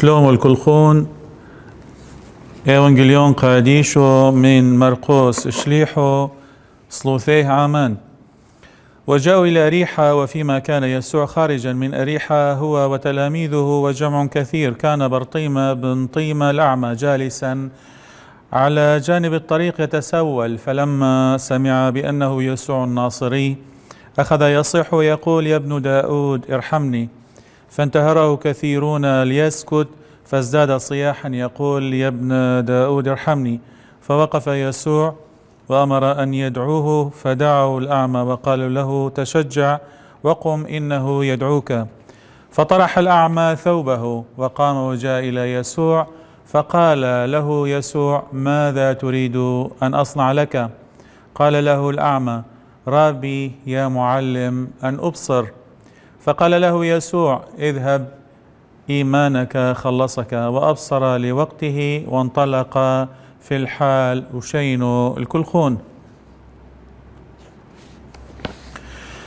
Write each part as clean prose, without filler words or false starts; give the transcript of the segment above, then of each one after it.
שלום الكلخون إيوانجليون قاديشو من مرقوس شليحو صلوثيه عامان. وجاءوا إلى أريحة، وفيما كان يسوع خارجا من أريحة هو وتلاميذه وجمع كثير، كان برطيمة بن طيمة الأعمى جالسا على جانب الطريق يتسول، فلما سمع بأنه يسوع الناصري أخذ يصيح ويقول: يا ابن داود ارحمني. فانتهره كثيرون ليسكت، فازداد صياحا يقول: يا ابن داود ارحمني. فوقف يسوع وأمر أن يدعوه، فدعوا الأعمى وقالوا له: تشجع وقم، إنه يدعوك. فطرح الأعمى ثوبه وقام وجاء إلى يسوع، فقال له يسوع: ماذا تريد أن أصنع لك؟ قال له الأعمى: رابي يا معلم، أن أبصر. فقال له يسوع: اذهب، إيمانك خلصك. وأبصر لوقته وانطلق في الحال وشينو الكلخون.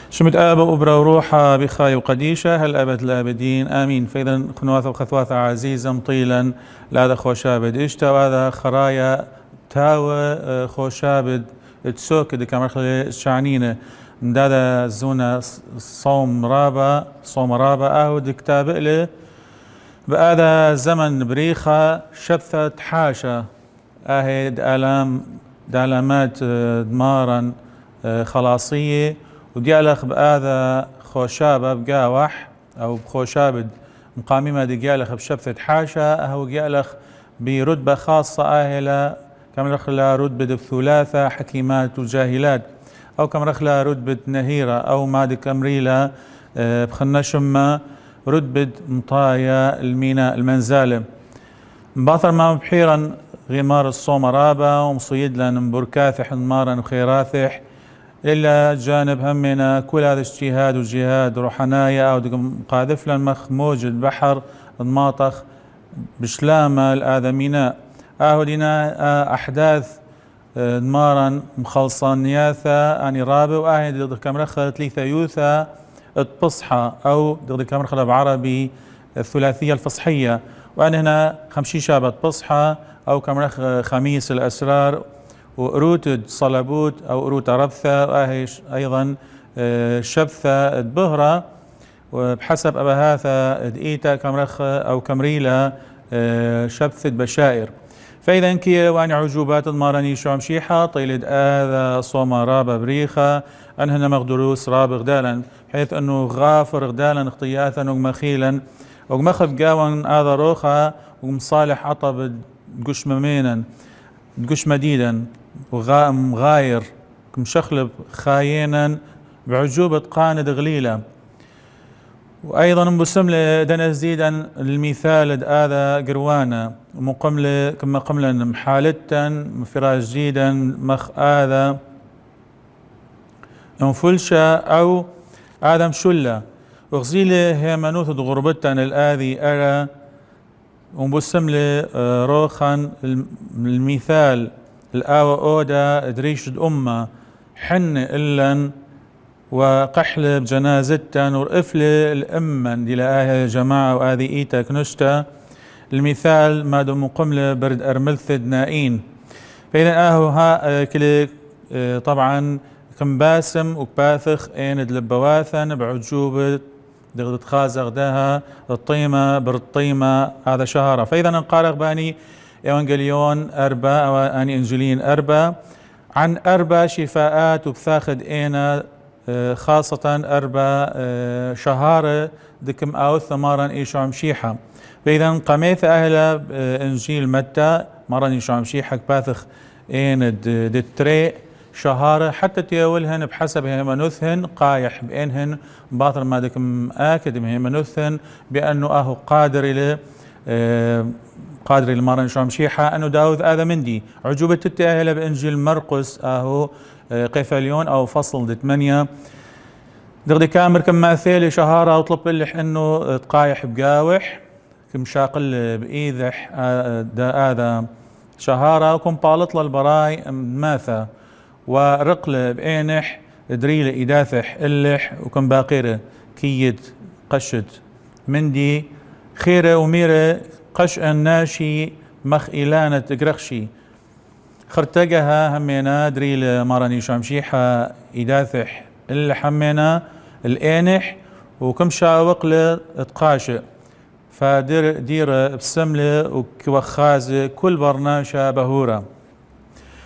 شمت آب وأبرا وروحا بخاي وقديشة هل أبد الآبدين آمين. فإذا خنواث وخثواث عزيزة مطيلا لهذا خوشابد إشتا، وهذا خرايا تاوى خوشابد تسوك كما خلي شعنينه مدادا زونا صوم رابا أهو دكتاب إلي بهذا زمن بريخة شبثت حاشا أهد دعلامات دمارا خلاصية، وديالخ بهذا خوشابة بقاوح أو بخوشابد مقاممة ديالخ بشبثت حاشا أهو ديالخ برتبة خاصة أهلا كما رخلا رتبة بثلاثة حكيمات وجاهلات، أو كما رخلا رتبة نهيرة، أو ماد كمريلة بخنشمة رتبة مطايا الميناء المنزالة مباطر ما بحيرا غمار الصومرابة ومصيدلا بركاثح نمارا وخيراثح إلا جانب همنا كل هذا اجتهاد وجهاد روحانايا أو قاذف لنمخ موجد بحر الماطخ بشلامة الآذميناء أهدنا أحداث نمارا مخلصان ياثا أني رابع وأهد كمرخة ثلاثة يوثا الفصحى أو كمرخة بعربي الثلاثية الفصحية، وأنا هنا خمشي شابت فصحى أو كمرخ خميس الأسرار وقروت صلبوت أو قروت ربثة، وأهيش أيضا شبثة البهرة وبحسب أبهاثة دقيتا كمرخة أو كمريلة شبثة بشائر. فإذا كي واني عجوبات المارني شو مشيحة طيلد آذا صوما رابا بريخة أنهنا مغدروس راب غدالا، حيث أنه غافر غدالا اختياثا ومخيلا ومخف قاوان آذا روخا ومصالح عطب قش ممينا دقش مديدا وغاير مشخلب خاينا بعجوبة قاند غليلة. وأيضا بسملة دنا زيدا المثال هذا قروانا ومقملة كما قملا محالتا مفراج جيدا مخ هذا انفلشة أو آدم شلة وغزيلة هي منوث غربتنا الآذي أرى ومبسملة روخا المثال الآوى أودا دريش الأمة حن إلا وقحل بجنازتا ورقفل الأمن دي لآه جماعة وآذي إيتا كنشتا المثال ما دو مقملة برد أرملثد نائين. فإذا ها كلي طبعا كم باسم وكباثخ ايند لبواثن بعجوبة دغدت خازق داها الطيمة بالطيمة هذا شهرة. فإذا نقارق باني إيوانجليون أربا أو أني إنجلين أربا عن أربا شفاءات وبثاخد إينا خاصة أربا شهارة دكم أو ثمارا إيشو مشيحة. فإذا قميث أهلا إنجيل متى مرة إيشو مشيحة كباثخ إيند دتري شهارة حتى تيولهن بحسب هيمنوثهن قايح بإنهن باطل ما دكم آكد هيمنوثهن بأنه قادر إلى قادر المرن شمشيحة أنه داود هذا مندي عجوبة التأهل بإنجيل مرقس قفليون أو فصل 8 دغدي كامر كم مثالي شهارة وطلب لح أنه تقايح بقاوح كم شاقل بإيذح هذا شهارة وكم بالط للبراي ماثا ورقل بإينح دريل إداثح إلح وكم باقيرة كيد قشد مندي خيرة وميرة قش الناشي مخ إلانة قرخشي خرتقها همينا دريل ماراني شامشيحة إداثح إلا حمينا الإينح وكم شاوق لتقاشئ فدير بسملة وكوخازة كل برناشة بهورة.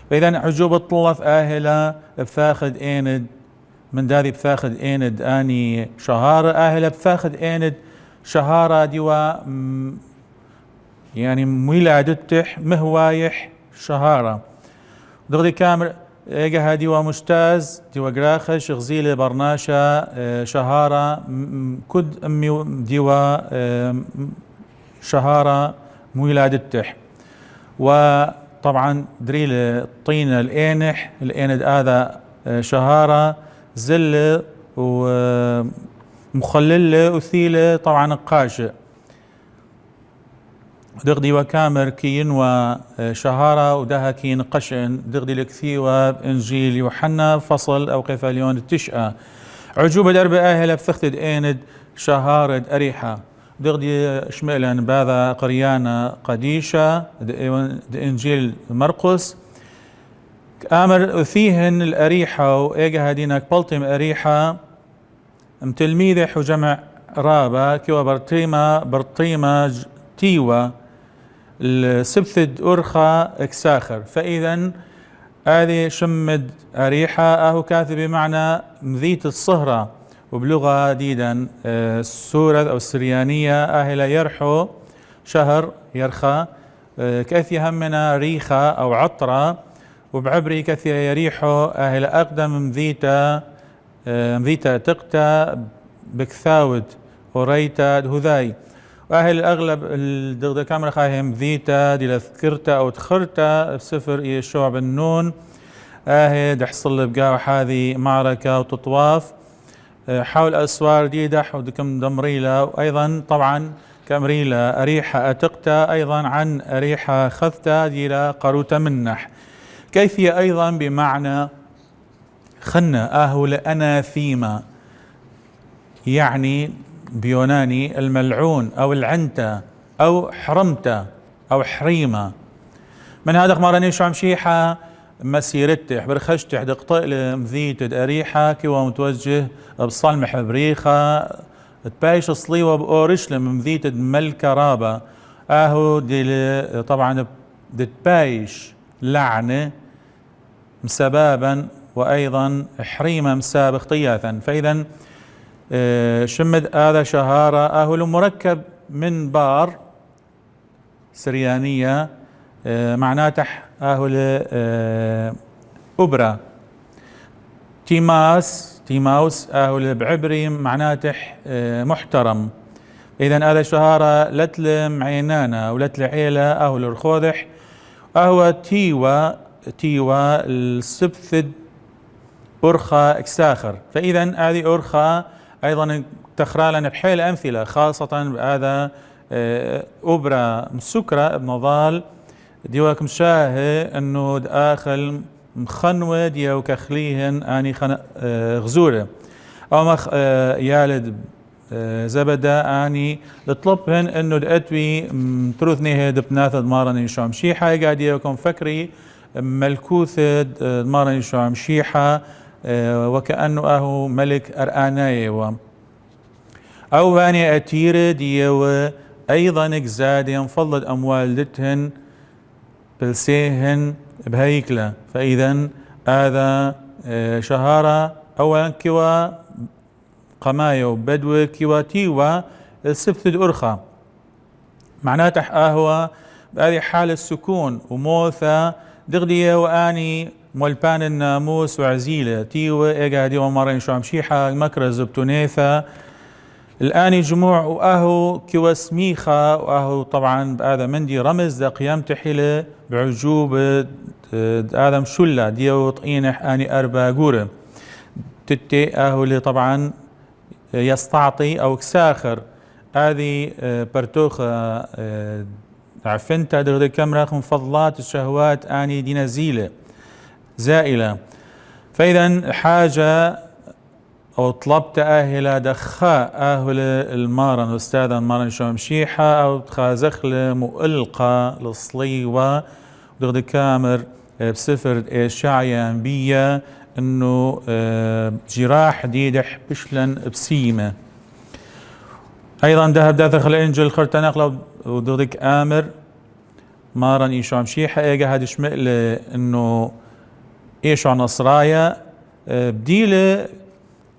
فإذا عجوبة طلف آهلة بفاخد إيند من داري بفاخد إيند آني شهارة آهلة بفاخد إيند شهارة ديوا يعني ميلادتح مهوايح شهارة دغدي كامل إيجا ديوا مجتاز ديوا قراخش غزيلة برناشة شهارة كد أمي ديوا شهارة ميلادتح. وطبعا دريل الطينة الإيند هذا شهارة زلة ومخللة وثيلة طبعا قاشئ دغدي وكامر كين وشهارة ودها كين قشن دغدي لكثيوة بإنجيل يوحنا فصل أو قفاليون التشأة عجوبة درب آهلة بثختد إيند شهارة أريحة دغدي شمئلا باذا قريانا قديشة إنجيل مرقس آمر فيهن الأريحة وإيجا هدينك بلطم أريحة متلميذح وجمع رابا كيوا برطيمة تيوة السبثد أرخى إكساخر. فإذا هذه شمد أريحة أهو كاتب بمعنى مذيت الصهرة وبلغة ديدا السورة أو السريانية أهل يرحو شهر يرخى كثي همنا ريخة أو عطرة وبعبري كثي يريحو أهل أقدم مذيتا تقتا بكثاود وريتا هذاي وأهل الأغلب الدغدة كامرة خاهم ذيتا دي لذكرتا أو تخرتا بسفر يشوع بن نون دحصل بقاوح هذه معركة وتطواف حول أسوار ديدح ودكم دمريلة وأيضا طبعا كمريلة أريحة أتقتا أيضا عن أريحة خذتا دي قروتا منح كيفية أيضا بمعنى خنا لأناثيما يعني بيوناني الملعون أو العنتة أو حرمتة أو حريمة. من هذا قمراني شو عمشيحة مسيرته برخشته دقطئ مذيت أريحة كوا متوجه بصلمح بريخة تبايش صليوة بأورشلم مذيت ملكة رابة دي طبعا تبايش لعنة مسبابا وأيضا حريمة مسابق طياثا. فإذا شمد هذا شهارة مركب من بار سريانية معناته أهل أبرا. تيماوس أهل بعبري معناته محترم. إذن هذا شهارة لتلم عينانا ولتل عيلة أهل الرخوذح. أهو تيوا السبثد أرخا إكساخر. فإذا هذه أرخا أيضا تخرالنا بحيل أمثلة، خاصة بهذا أبرا مسكرة ابن ضال ديوكم شاه أنه داخل مخنوة ديو كخليهن أني غزورة أو مخ يالد زبدة أني لطلبهن أنه دأتوي تروثني هيد بناثد مارني شام شيحة قاعد يوكم فكري ملكوثد مارني شام شيحة وكأنه أهو ملك أرآناي أو باني أتير ديو أيضا إجزاد ينفضل أموال دتهن بلسيهن بهيكلة. فإذا هذا شهارة أولا كوا قمايو بدو كوا تيوا السبث الأرخى معناته أهوى بهذه حال السكون وموثى دغدية وآني مولبان الناموس وعزيلة تيوا إيقادي ومرين شو عمشيحة المكرز بتونيثة الآن جموع وأهو كوا سميخة وأهو طبعا هذا مندي رمز دا قيام تحيلة بعجوبة هذا مشلة ديو طقينح آني أربا قورة تتي أهو اللي طبعا يستعطي أو كساخر هذه برتوخة عفنتا دغدي كامرة من فضلات الشهوات آني دي نزيلة زائلة. فإذا حاجة أو طلبت أهل دخاء أهل المارن أستاذ المارن شو مشيحة أو تخازخل مؤلقة للصليوة دغدي كامر بسفر إشعيا أنبياء إنه جراح ديدح بشلن بسيمة. أيضا ذهب داخل الإنجيل خرتنقلة ودغدك آمر مارن إيشو مشيحة إيجا هاد شمئل إنه إيشو نصرايا بديله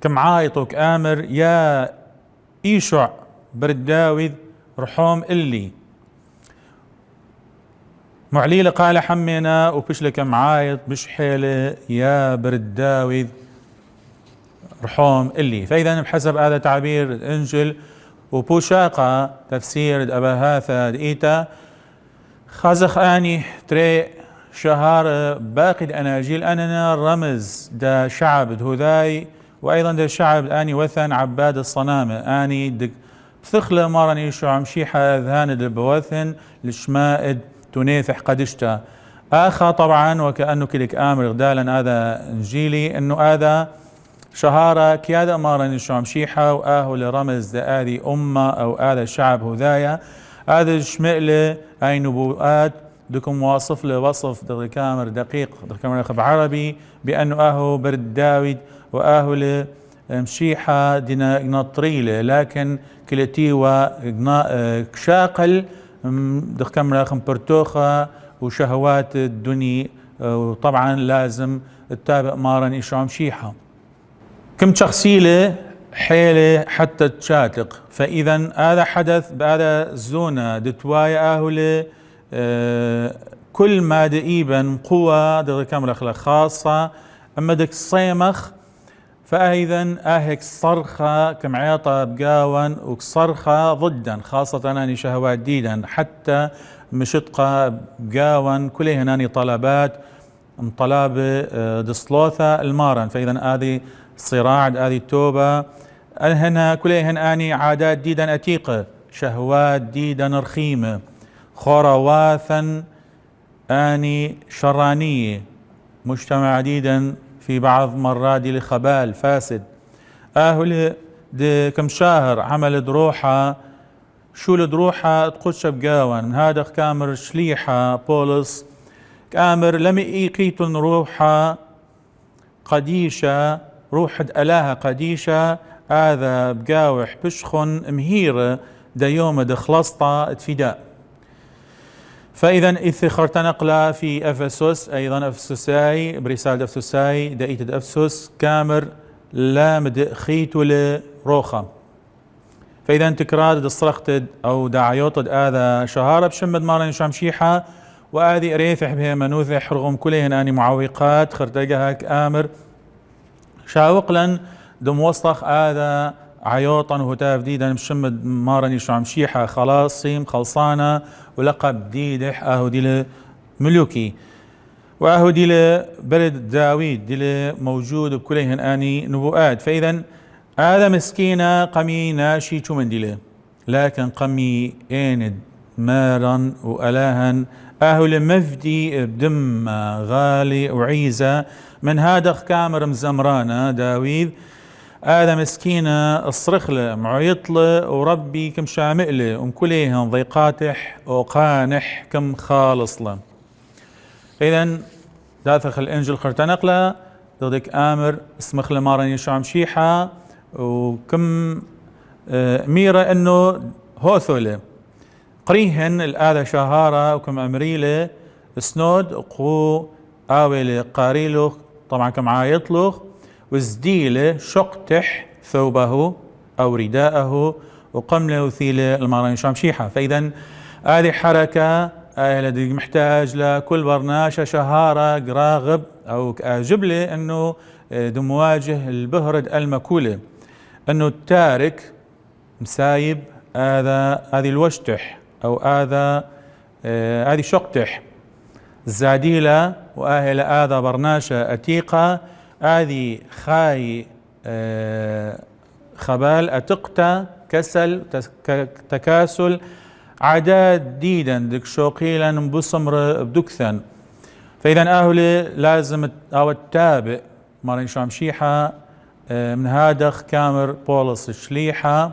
كم عايطك آمر يا إيشع برداوذ رحوم إلي معليلة قال حمينا وبشلة كم عايط بشحيلة يا برداوذ رحوم إلي. فإذا بحسب هذا تعبير الإنجيل وبوشاقة تفسير أباهاثا دئيتا خازخ آني تري شهار باقي الأناجيل أننا رمز دا شعب دهذاي وأيضا دا شعب آني وثن عباد الصنامة آني دك بثخلة مارني شو عمشيحة أذهان البوثن لشمائد تونيثح قدشتا آخا طبعا وكأنه كلك آمر غدالا هذا إنجيلي أنه هذا شهارة كيادة مارني شو عمشيحة وآهو لرمز دا آذي أمة أو هذا الشعب هذايا هذا الشمئلة أي نبوءات دكم واصف له وصف دغري كامر دقيق دغري كامر بعربي بأنه أهو برد داود وأهو مشيحة دينا نطريلة لكن كلتي وشاقل دغري كامر برتوخة وشهوات الدنيا وطبعا لازم التابع مارن إيشو مشيحة كم شخصيلة حيلة حتى تشاتق. فإذا هذا حدث بهذا الزونة دتوايا أهل كل ما دئيبا قوة دغري كامرة خاصة أما دك الصيمخ فإذا أهك صرخة كمعيطة بقاون وصرخة ضدا خاصة أناني شهوات ديدا حتى مشتقة بقاون كلها هناني طلبات مطلابة دصلوثة المارن. فإذا هذه صراع هذه التوبة هنا كلها هناني عادات ديدا أتيقة شهوات ديدا رخيمة خرواثا آني شرانية مجتمع عديدا في بعض مرات لخبال فاسد أهل دي كم شهر عمل دروحة شو لدروحة تقدش بقاون هذا كامر شليحة بولس كامر لم يقيتن روحة قديشة روح ألاها قديشة هذا بقاوح بشخن مهيرة دا يوم دخلصتا اتفداء. فإذا إذ خرتنقلا في أفسس أيضا أفسساي برسالة أفسساي دقيت أفسس كامر لا مد خيتو لروخة. فإذا تكرار الصرختد أو دعيوتد هذا شهارة بشمد مارن شمشيحة وآذي ريثح بها منوثح رغم كلهن آني معوقات خرتقهك آمر شاوقلا دم وسطخ آذا عيوطا وهتاف ديدا مشمد مارني شو عمشيحة خلاص صيم خلصانة ولقب ديدح آهو ديل ملوكي وآهو ديل برد داويد ديل موجود بكلهن آني نبوءات. فإذا هذا مسكينة قمي ناشي شو من ديله لكن قمي ايند مارا وألاهن آهو لمفدي بدم غالي وعيزة من هادخ كامر مزمرانة داويد هذا مسكينة الصرخلة معيطلة وربي كم شامئلة ومكليهن ضيقاتح وقانح كم خالص له. إذن داثخ الإنجل خرتنقلة ضدك آمر اسمخ لمارن يشعم شيحة وكم ميرة إنه هوثولة قريهن الآذى شهارة وكم أمريلة سنود قو آوي قاريلو طبعا كم عايطلو وزديله شقتح ثوبه أو رداءه وقمله وثيله المارن يشعم شيحة. فإذا هذه حركة الذي محتاج لكل برناشة شهارة راغب أو جبلة أنه دمواجه البهرد المكولة أنه التارك مسايب هذه الوشتح أو هذه شقتح الزاديلة وآهل هذا برناشة أتيقة هذه خاي خبال أتقتا كسل تكاسل عداد ديدا دك شوقيلا بصمر بدكثا. فإذا أهلي لازم أو التابع مارين شام شيحة من هادخ كامر بولس شليحة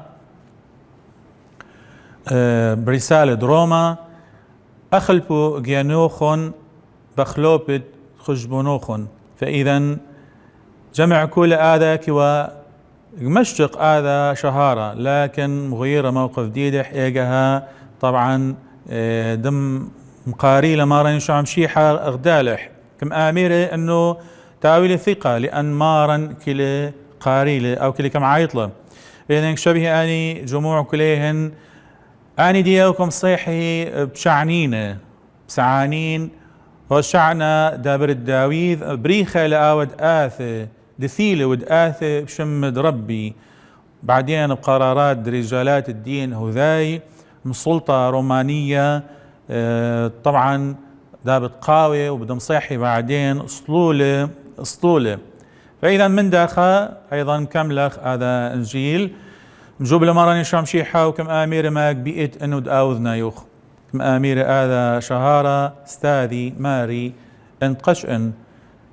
برسالة روما أخلبو جيانوخن بخلوبت خجبونوخن. فإذا جمع كل هذا كوا مشتق هذا شهارة لكن مغيرة موقف ديدح إيجاها طبعا دم مقاري لمارن شعم شيحة أغدالح كم آميرة أنه تاويل الثقة لأن مارن كل قاريلة أو كل كم عايطلة. إذن شبه أني جموع كليهن أني ديوكم صيحي بشعنينة بسعانين وشعنا دابر الداويذ بريخة لآود آثة دثيلة ود آثة بشمد ربي بعدين بقرارات رجالات الدين هذاي من سلطة رومانية طبعا دابت قاوي وبدم صيحي بعدين اسطولة. فإذا من داخل أيضا كملخ هذا إنجيل مجوب لمراني شام شيحة وكم آمير ماك بيئت أنو داوذنا يوخ كم آمير هذا شهارة استاذي ماري انت قشئن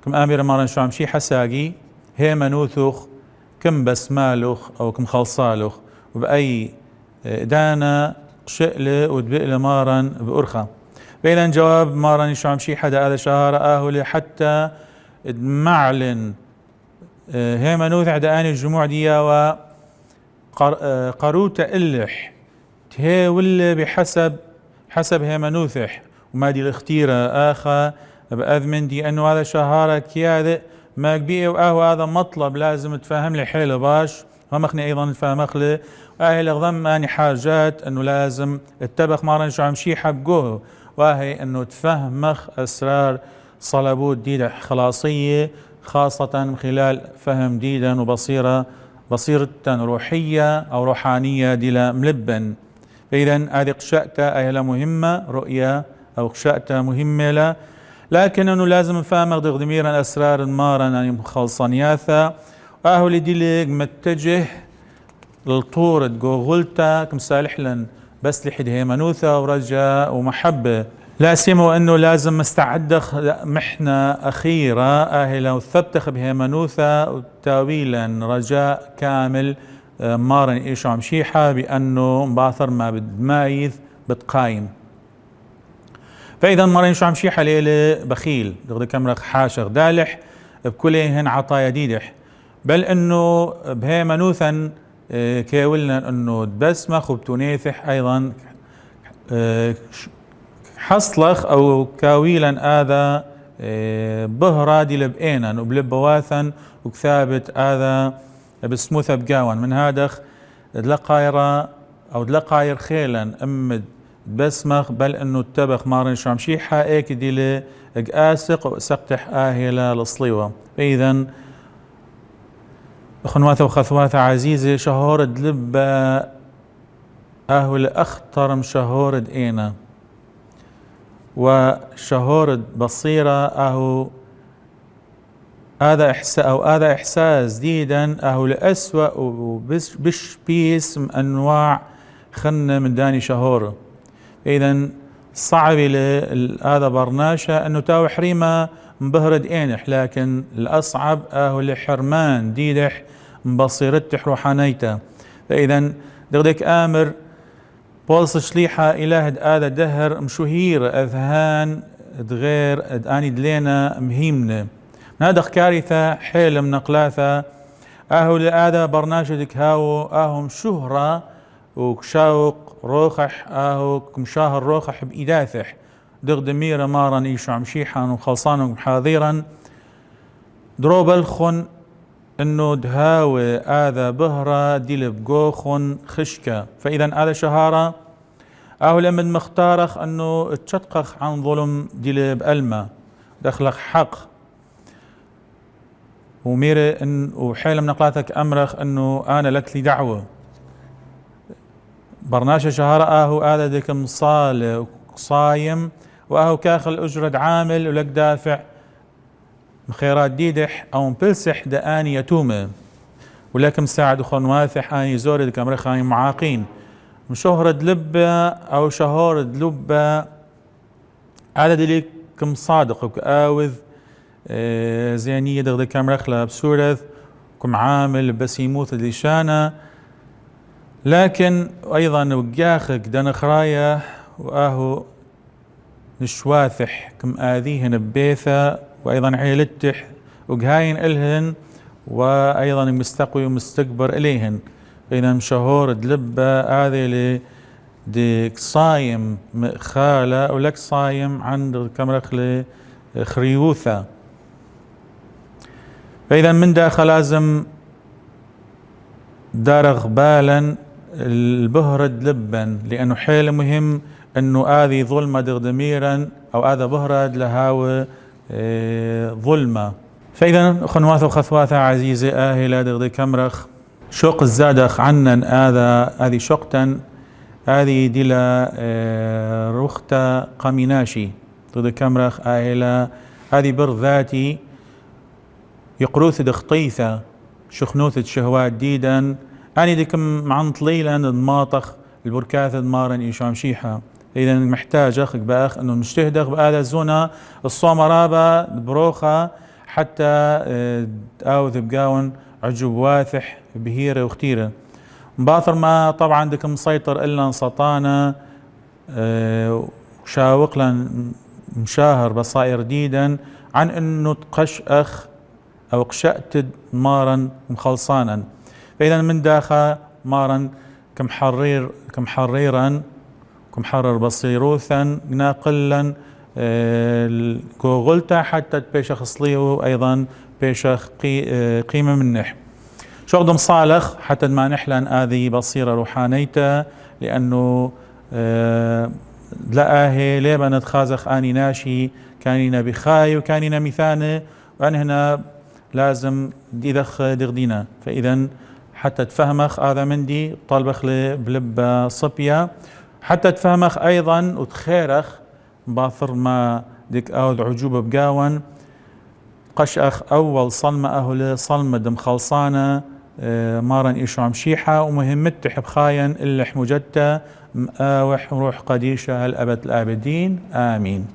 كم آمير مراني شام شيحة ساقي هي منوثوخ كم بسمالوخ أو كم خلصالوخ وبأي دانا شئلة ودبئلة مارن بأرخة. فإذا جواب مارن يشعم شي حدا هذا شهارة آهولي حتى معلن هي منوث عداني الجموع ديا وقروت إلح تهي ولا حسب هي منوثح وما دي الاختيرة آخا بأذمن دي أنه هذا شهارة كيادة ما قبيه وآهو هذا مطلب لازم تفهم لي حيلة باش ومخني أيضا تفهم أخلي وآهي لغضم أني حاجات أنه لازم اتبخ مارن شعم شي حبقوه وآهي أنه تفهمخ أسرار صلبوت ديدة خلاصية خاصة من خلال فهم ديدا وبصيرة روحية أو روحانية ديلا ملبن. فإذا هذه قشأتة أهلا مهمة رؤية أو قشأتة مهمة لا لكن أنه لازم نفهم ضميرا أسرار المارن يعني خلصانياثا وأهو لديليق متجه للطورة جوغلتا كمسالح لن بس لحد هيمنوثة ورجاء ومحبة لا سيما أنه لازم مستعد محنة أخيرة أهلا وثبتخ بهيمنوثة وتاويلا رجاء كامل مارن إيشو عمشيحة بأنه مباثر ما بدمايث بتقايم. فإذا مارن إيشو عمشيحة ليلة بخيل دغدي كمرق حاشق دالح بكلهن عطايا ديدح بل أنه بهيمنوثا كيولنا أنه دبسمخ وبتونيثح أيضا حصلخ أو كاويلا هذا بهرا دي لبئينا وبلبواثا وكثابت هذا بسموثة بقاون من هادخ دلقايرة أو دلقاير خيلا أمد بسمخ بل انه التبخ مارن شامشيحة ايك ديلي اقاسق وسقتح اهلا لصليوة. فاذا اخنواثة وخثواثة عزيزة شهورد لبا اهو الاخطر مشهورد اينا وشهورد بصيرة اهو هذا إحساس جديدا أهو لأسوأ وبش بيس أنواع خنة من داني شهورة. إذا صعب هذا برناشة أنه تاو حريمة مبهرد إينح، لكن الأصعب أهو لحرمان ديدح مبصيرتح روحانيته. فإذا دغدك آمر بولس شليحة إله هذا دهر مشهير أذهان دغير أني دلينا مهيمنة هذا كارثة حيل من نقلاثة اهو لهذا برنامجك هاو اهم شهرة وكشاوق روخح اهو كمشاهر روخح بإداثح دغ دميرة مارا ايشو عمشيحا وخلصانا ومحاضيرا دروب الخن انه دهاوي هذا بهرة ديلب جوخن خشكة. فاذا هذا شهارة اهو لمن مختارخ انه تشتقخ عن ظلم ديلب ألمة دخلق حق وميري إن وحيل من نقلاتك أمرخ أنه أنا لك لي دعوة برناشة شهارة أهو هذا ديكم صالة وصايم وأهو كاخل أجرد عامل ولك دافع مخيرات ديدح أو مبلسح دآني يتومة ولكم ساعد أخوان واثح آني زوري ديك أمرخ آني معاقين مشهرد لبة أو شهورد لبة هذا ديكم صادق وكآوذ زينية دغدي كامرخلة بسورث كم عامل بس يموت لشانة، لكن أيضا وقياخك دان خرايا وأهو نشواثح كم آذيهن ببيثة وأيضا عيلتح وقهاين إلهن وأيضا مستقوي ومستكبر إليهن. فإذا مشهور دلبة هذه اللي ديك صايم خالة ولك صايم عند كامرخلة خريوثة. فإذا من داخل لازم دارغ بالا البهرد لبا لأنه حيل مهم أنه هذه ظلمة دغدميرا أو هذا بهرد لهاو ظلمة. فإذا أخوات وخثواثة عزيزة آهلة دغدي كمرخ شوق الزادخ عنن هذه شقتا هذه ديلا رختا قميناشي دغدي كمرخ آهلة هذه بر ذاتي يقروث دخطيثة شخنوثة شهوات ديدا أني ديكم عن طليلا الماطخ البركاث مارن إيشام شيحة. إذا محتاج أخك بأخ أنه نجتهدخ بهذا الزونة الصومرابة بروخة حتى أوذ بقاون عجب واثح بهيرة واختيرة باثر ما طبعا ديكم مسيطر إلا سطانة شاوق لن مشاهر بصائر ديدا عن أنه تقش أخ أو قشأت مارا مخلصانا. فإذا من داخل مارا كمحرر بصيروثا ناقلا كوغلتا حتى بيشخ صليه أيضا بيشخ قيمة منح شغدم صالخ حتى ما نحلن هذه بصيرة روحانيته لأنه لآهي ليبا نتخازخ آني ناشي كانينا بخاي وكانينا مثانة وأن هنا لازم ديدخ دغدينا. فإذا حتى تفهمخ هذا مندي طالبخ بلب صبية حتى تفهمخ أيضا وتخيرخ باثر ما ديك أود عجوبة بقاون قشأخ أول صلمة أهل صلمة دم خلصانة مارن إيشو عمشيحة ومهمت تحب خاين اللح مجدة مآوح روح قديشة الأبد الآبدين آمين.